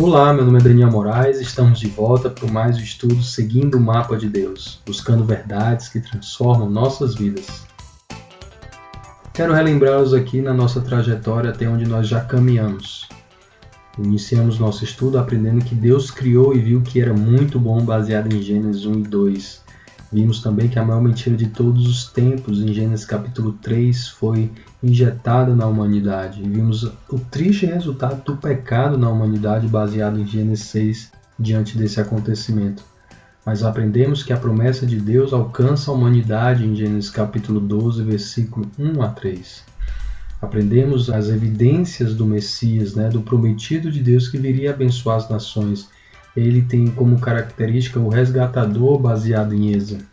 Olá, meu nome é Daniel Moraes, estamos de volta para mais um estudo seguindo o mapa de Deus, buscando verdades que transformam nossas vidas. Quero relembrá-los aqui na nossa trajetória até onde nós já caminhamos. Iniciamos nosso estudo aprendendo que Deus criou e viu que era muito bom, baseado em Gênesis 1 e 2. Vimos também que a maior mentira de todos os tempos, em Gênesis capítulo 3, foi injetada na humanidade. E vimos o triste resultado do pecado na humanidade, baseado em Gênesis 6, diante desse acontecimento. Mas aprendemos que a promessa de Deus alcança a humanidade em Gênesis capítulo 12, versículo 1 a 3. Aprendemos as evidências do Messias, do prometido de Deus que viria abençoar as nações. Ele tem como característica o resgatador, baseado em Êxodo.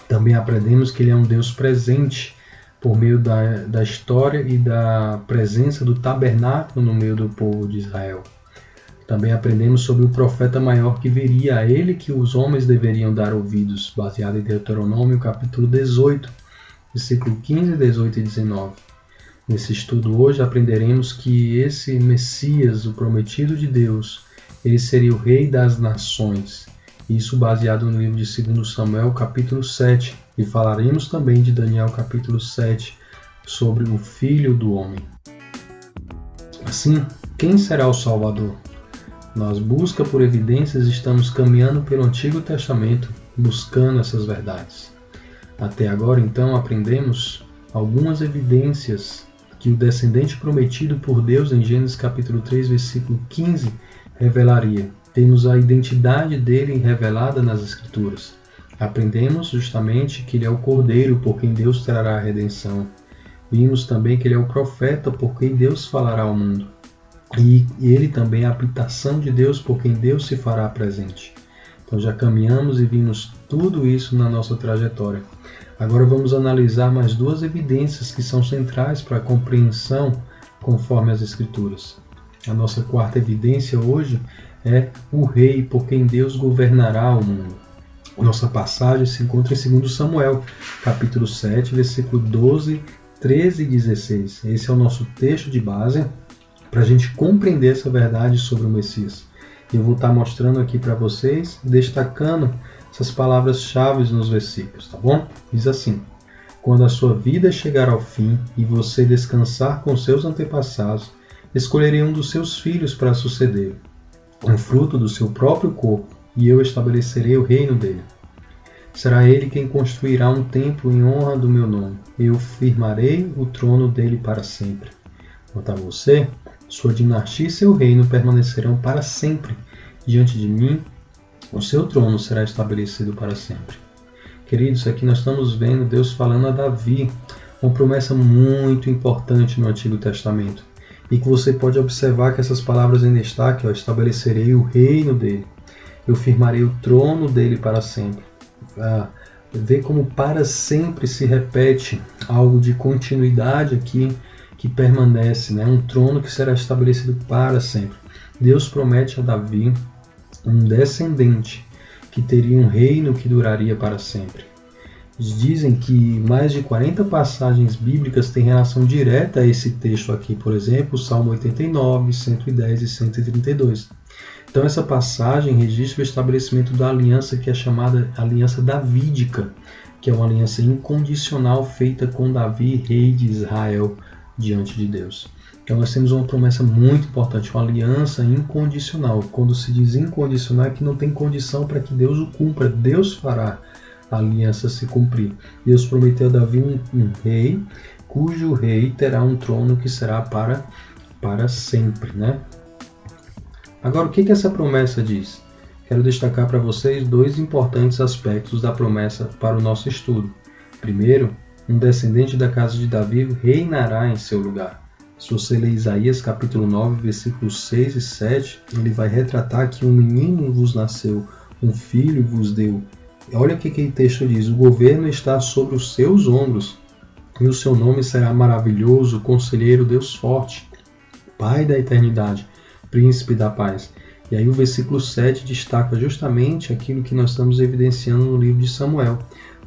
Também aprendemos que ele é um Deus presente por meio da história e da presença do tabernáculo no meio do povo de Israel. Também aprendemos sobre o profeta maior que viria, a ele que os homens deveriam dar ouvidos, baseado em Deuteronômio capítulo 18, versículo 15, 18 e 19. Nesse estudo hoje aprenderemos que esse Messias, o prometido de Deus, ele seria o rei das nações. Isso baseado no livro de 2 Samuel, capítulo 7. E falaremos também de Daniel, capítulo 7, sobre o Filho do Homem. Assim, quem será o Salvador? Nós, busca por evidências, estamos caminhando pelo Antigo Testamento, buscando essas verdades. Até agora, então, aprendemos algumas evidências que o descendente prometido por Deus em Gênesis capítulo 3, versículo 15, revelaria. Temos a identidade dele revelada nas Escrituras. Aprendemos justamente que ele é o Cordeiro por quem Deus trará a redenção. Vimos também que ele é o profeta por quem Deus falará ao mundo. E ele também é a habitação de Deus por quem Deus se fará presente. Então já caminhamos e vimos tudo isso na nossa trajetória. Agora vamos analisar mais duas evidências que são centrais para a compreensão conforme as Escrituras. A nossa quarta evidência hoje é o rei por quem Deus governará o mundo. Nossa passagem se encontra em 2 Samuel, capítulo 7, versículo 12, 13 e 16. Esse é o nosso texto de base para a gente compreender essa verdade sobre o Messias. Eu vou estar mostrando aqui para vocês, destacando essas palavras-chave nos versículos, tá bom? Diz assim: quando a sua vida chegar ao fim e você descansar com seus antepassados, escolherei um dos seus filhos para suceder, um fruto do seu próprio corpo, e eu estabelecerei o reino dele. Será ele quem construirá um templo em honra do meu nome. Eu firmarei o trono dele para sempre. Quanto a você, sua dinastia e seu reino permanecerão para sempre. Diante de mim, o seu trono será estabelecido para sempre. Queridos, aqui nós estamos vendo Deus falando a Davi, uma promessa muito importante no Antigo Testamento. E que você pode observar que essas palavras em destaque, estabelecerei o reino dele, eu firmarei o trono dele para sempre. Vê como para sempre se repete algo de continuidade aqui que permanece, um trono que será estabelecido para sempre. Deus promete a Davi um descendente que teria um reino que duraria para sempre. Dizem que mais de 40 passagens bíblicas têm relação direta a esse texto aqui, por exemplo, Salmo 89, 110 e 132. Então essa passagem registra o estabelecimento da aliança que é chamada aliança davídica, que é uma aliança incondicional feita com Davi, rei de Israel, diante de Deus. Então nós temos uma promessa muito importante, uma aliança incondicional. Quando se diz incondicional é que não tem condição para que Deus o cumpra, Deus fará a aliança se cumprir. Deus prometeu a Davi um rei, cujo rei terá um trono que será para sempre. Agora, o que essa promessa diz? Quero destacar para vocês dois importantes aspectos da promessa para o nosso estudo. Primeiro, um descendente da casa de Davi reinará em seu lugar. Se você ler Isaías capítulo 9, versículos 6 e 7, ele vai retratar que um menino vos nasceu, um filho vos deu. Olha o que o texto diz: o governo está sobre os seus ombros, e o seu nome será maravilhoso, conselheiro, Deus forte, Pai da eternidade, príncipe da paz. E aí o versículo 7 destaca justamente aquilo que nós estamos evidenciando no livro de Samuel.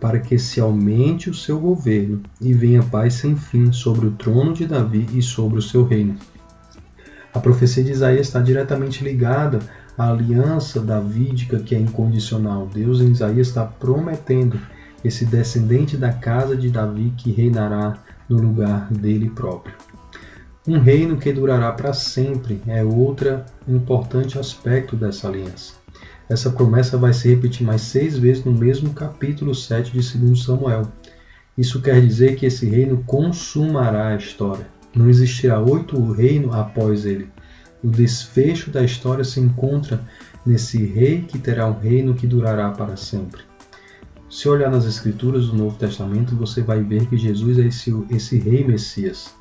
para que se aumente o seu governo e venha paz sem fim sobre o trono de Davi e sobre o seu reino. A profecia de Isaías está diretamente ligada à aliança davídica, que é incondicional. Deus em Isaías está prometendo esse descendente da casa de Davi que reinará no lugar dele próprio. Um reino que durará para sempre é outro importante aspecto dessa aliança. Essa promessa vai se repetir mais 6 vezes no mesmo capítulo 7 de 2 Samuel. Isso quer dizer que esse reino consumará a história. Não existirá outro reino após ele. O desfecho da história se encontra nesse rei que terá um reino que durará para sempre. Se olhar nas Escrituras do Novo Testamento, você vai ver que Jesus é esse rei Messias.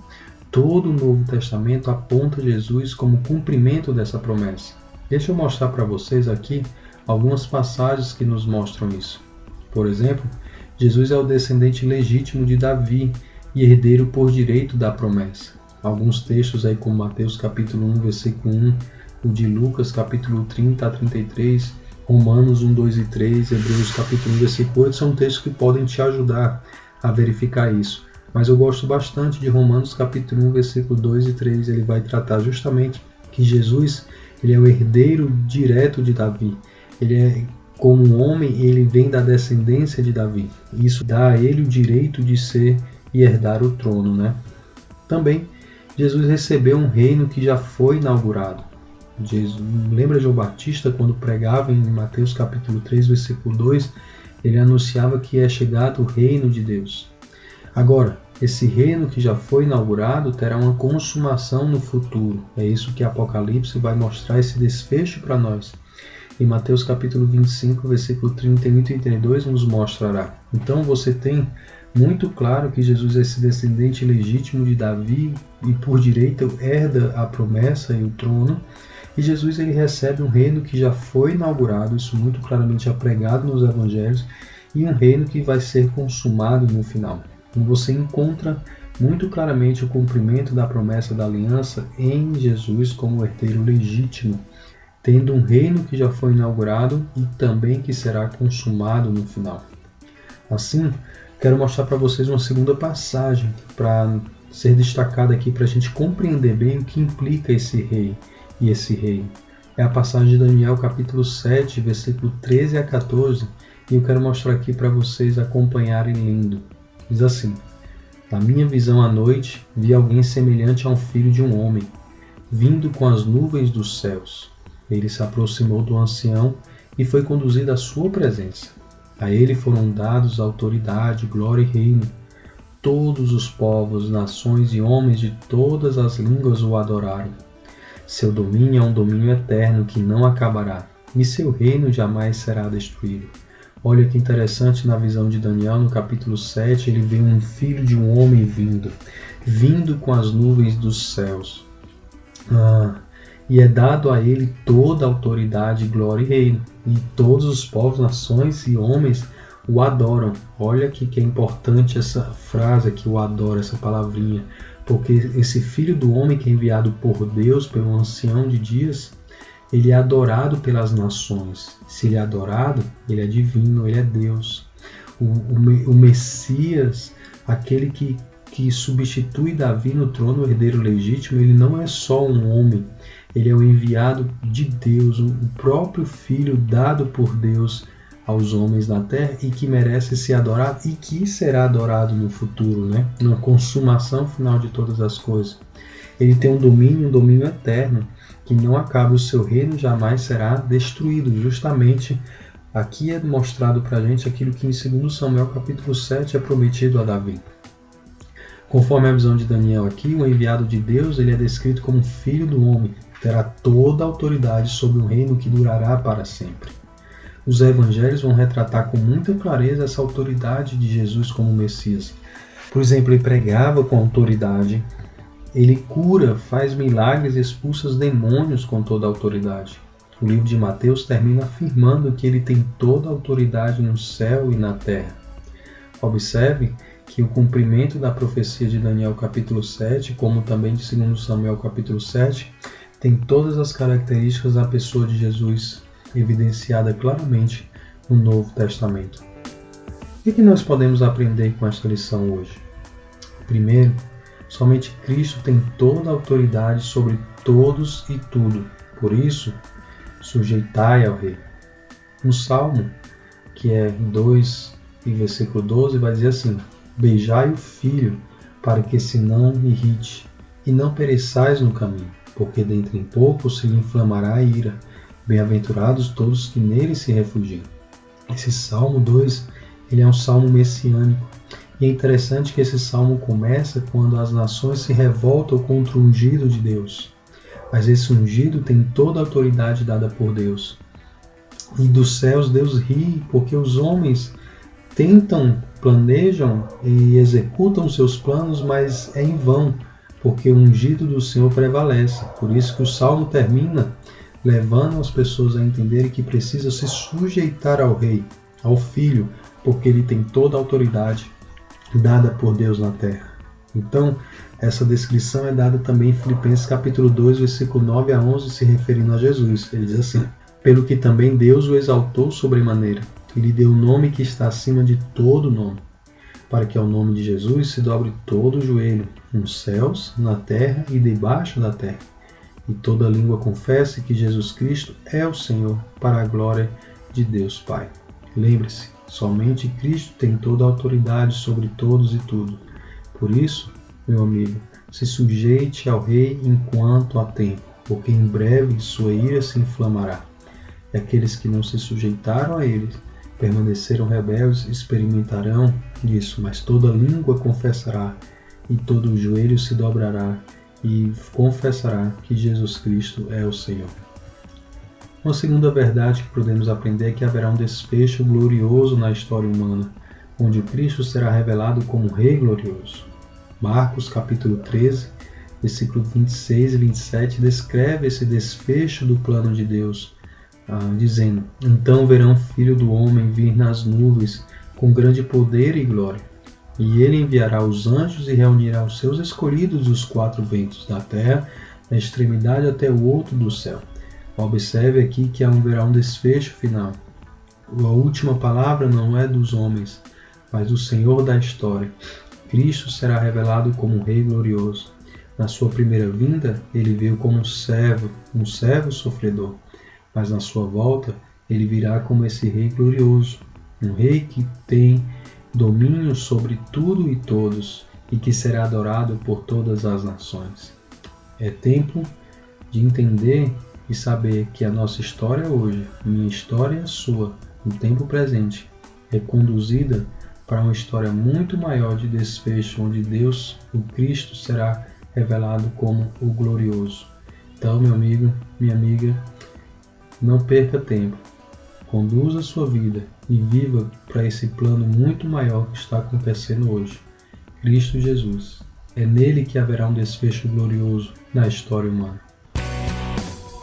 Todo o Novo Testamento aponta Jesus como cumprimento dessa promessa. Deixa eu mostrar para vocês aqui algumas passagens que nos mostram isso. Por exemplo, Jesus é o descendente legítimo de Davi e herdeiro por direito da promessa. Alguns textos aí como Mateus capítulo 1, versículo 1, o de Lucas capítulo 30 a 33, Romanos 1, 2 e 3, Hebreus capítulo 1, versículo 8, são textos que podem te ajudar a verificar isso. Mas eu gosto bastante de Romanos capítulo 1, versículo 2 e 3, ele vai tratar justamente que Jesus ele é o herdeiro direto de Davi. Ele é como um homem, ele vem da descendência de Davi. Isso dá a ele o direito de ser e herdar o trono, né? Também, Jesus recebeu um reino que já foi inaugurado. Lembra João Batista, quando pregava em Mateus capítulo 3, versículo 2, ele anunciava que é chegado o reino de Deus. Agora, esse reino que já foi inaugurado terá uma consumação no futuro. É isso que Apocalipse vai mostrar, esse desfecho para nós. Em Mateus capítulo 25, versículo 31 e 32 nos mostrará. Então você tem muito claro que Jesus é esse descendente legítimo de Davi e por direito herda a promessa e o trono. E Jesus ele recebe um reino que já foi inaugurado, isso muito claramente é pregado nos evangelhos, e um reino que vai ser consumado no final. Então você encontra muito claramente o cumprimento da promessa da aliança em Jesus como herdeiro legítimo, tendo um reino que já foi inaugurado e também que será consumado no final. Assim, quero mostrar para vocês uma segunda passagem para ser destacada aqui para a gente compreender bem o que implica esse rei e esse reino. É a passagem de Daniel capítulo 7, versículo 13 a 14, e eu quero mostrar aqui para vocês acompanharem lendo. Diz assim: Na minha visão à noite, vi alguém semelhante a um filho de um homem, vindo com as nuvens dos céus. Ele se aproximou do ancião e foi conduzido à sua presença. A ele foram dados autoridade, glória e reino. Todos os povos, nações e homens de todas as línguas o adoraram. Seu domínio é um domínio eterno que não acabará, e seu reino jamais será destruído. Olha que interessante, na visão de Daniel, no capítulo 7, ele vê um filho de um homem vindo com as nuvens dos céus. E é dado a ele toda a autoridade, glória e reino. E todos os povos, nações e homens o adoram. Olha que é importante essa frase aqui, o adora, essa palavrinha. Porque esse filho do homem que é enviado por Deus, pelo ancião de dias, ele é adorado pelas nações. Se ele é adorado, ele é divino, ele é Deus. O Messias, aquele que substitui Davi no trono, o herdeiro legítimo, ele não é só um homem. Ele é o enviado de Deus, o próprio Filho dado por Deus aos homens na terra e que merece ser adorado e que será adorado no futuro, né? Na consumação final de todas as coisas. Ele tem um domínio eterno, que não acaba, o seu reino jamais será destruído. Justamente aqui é mostrado para a gente aquilo que em 2 Samuel capítulo 7 é prometido a Davi. Conforme a visão de Daniel aqui, o enviado de Deus ele é descrito como filho do homem, terá toda a autoridade sobre um reino que durará para sempre. Os evangelhos vão retratar com muita clareza essa autoridade de Jesus como Messias. Por exemplo, ele pregava com autoridade, ele cura, faz milagres e expulsa os demônios com toda a autoridade. O livro de Mateus termina afirmando que ele tem toda a autoridade no céu e na terra. Observe que o cumprimento da profecia de Daniel capítulo 7, como também de 2 Samuel capítulo 7, tem todas as características da pessoa de Jesus evidenciada claramente no Novo Testamento. O que nós podemos aprender com esta lição hoje? Primeiro, Somente Cristo tem toda a autoridade sobre todos e tudo. Por isso, sujeitai ao Rei. Um salmo, que é 2 e versículo 12, vai dizer assim: beijai o filho, para que se não irrite, e não pereçais no caminho, porque dentro em pouco se lhe inflamará a ira. Bem-aventurados todos que nele se refugiam. Esse Salmo 2, ele é um salmo messiânico. E é interessante que esse salmo começa quando as nações se revoltam contra o ungido de Deus. Mas esse ungido tem toda a autoridade dada por Deus. E dos céus Deus ri, porque os homens tentam, planejam e executam seus planos, mas é em vão, porque o ungido do Senhor prevalece. Por isso que o salmo termina levando as pessoas a entenderem que precisa se sujeitar ao rei, ao filho, porque ele tem toda a autoridade dada por Deus na terra. Então, essa descrição é dada também em Filipenses capítulo 2, versículo 9 a 11, se referindo a Jesus. Ele diz assim: pelo que também Deus o exaltou sobremaneira, e lhe deu o nome que está acima de todo nome, para que ao nome de Jesus se dobre todo o joelho, nos céus, na terra e debaixo da terra, e toda língua confesse que Jesus Cristo é o Senhor, para a glória de Deus Pai. Lembre-se, somente Cristo tem toda a autoridade sobre todos e tudo. Por isso, meu amigo, se sujeite ao Rei enquanto há tempo, porque em breve sua ira se inflamará. E aqueles que não se sujeitaram a ele, permaneceram rebeldes, experimentarão isso, mas toda língua confessará, e todo o joelho se dobrará, e confessará que Jesus Cristo é o Senhor. Uma segunda verdade que podemos aprender é que haverá um desfecho glorioso na história humana, onde o Cristo será revelado como Rei glorioso. Marcos capítulo 13, versículo 26 e 27 descreve esse desfecho do plano de Deus, dizendo: então verão o Filho do Homem vir nas nuvens com grande poder e glória, e ele enviará os anjos e reunirá os seus escolhidos dos quatro ventos da terra, da extremidade até o outro do céu. Observe aqui que haverá um desfecho final. A última palavra não é dos homens, mas do Senhor da história. Cristo será revelado como um Rei glorioso. Na sua primeira vinda, ele veio como um servo sofredor. Mas na sua volta, ele virá como esse Rei glorioso, um Rei que tem domínio sobre tudo e todos e que será adorado por todas as nações. É tempo de entender e saber que a nossa história hoje, minha história e a sua, no tempo presente, é conduzida para uma história muito maior de desfecho, onde Deus, o Cristo, será revelado como o glorioso. Então, meu amigo, minha amiga, não perca tempo. Conduza a sua vida e viva para esse plano muito maior que está acontecendo hoje. Cristo Jesus. É nele que haverá um desfecho glorioso na história humana.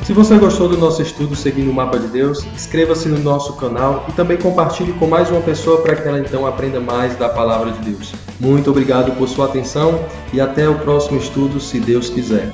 Se você gostou do nosso estudo Seguindo o Mapa de Deus, inscreva-se no nosso canal e também compartilhe com mais uma pessoa para que ela então aprenda mais da Palavra de Deus. Muito obrigado por sua atenção e até o próximo estudo, se Deus quiser.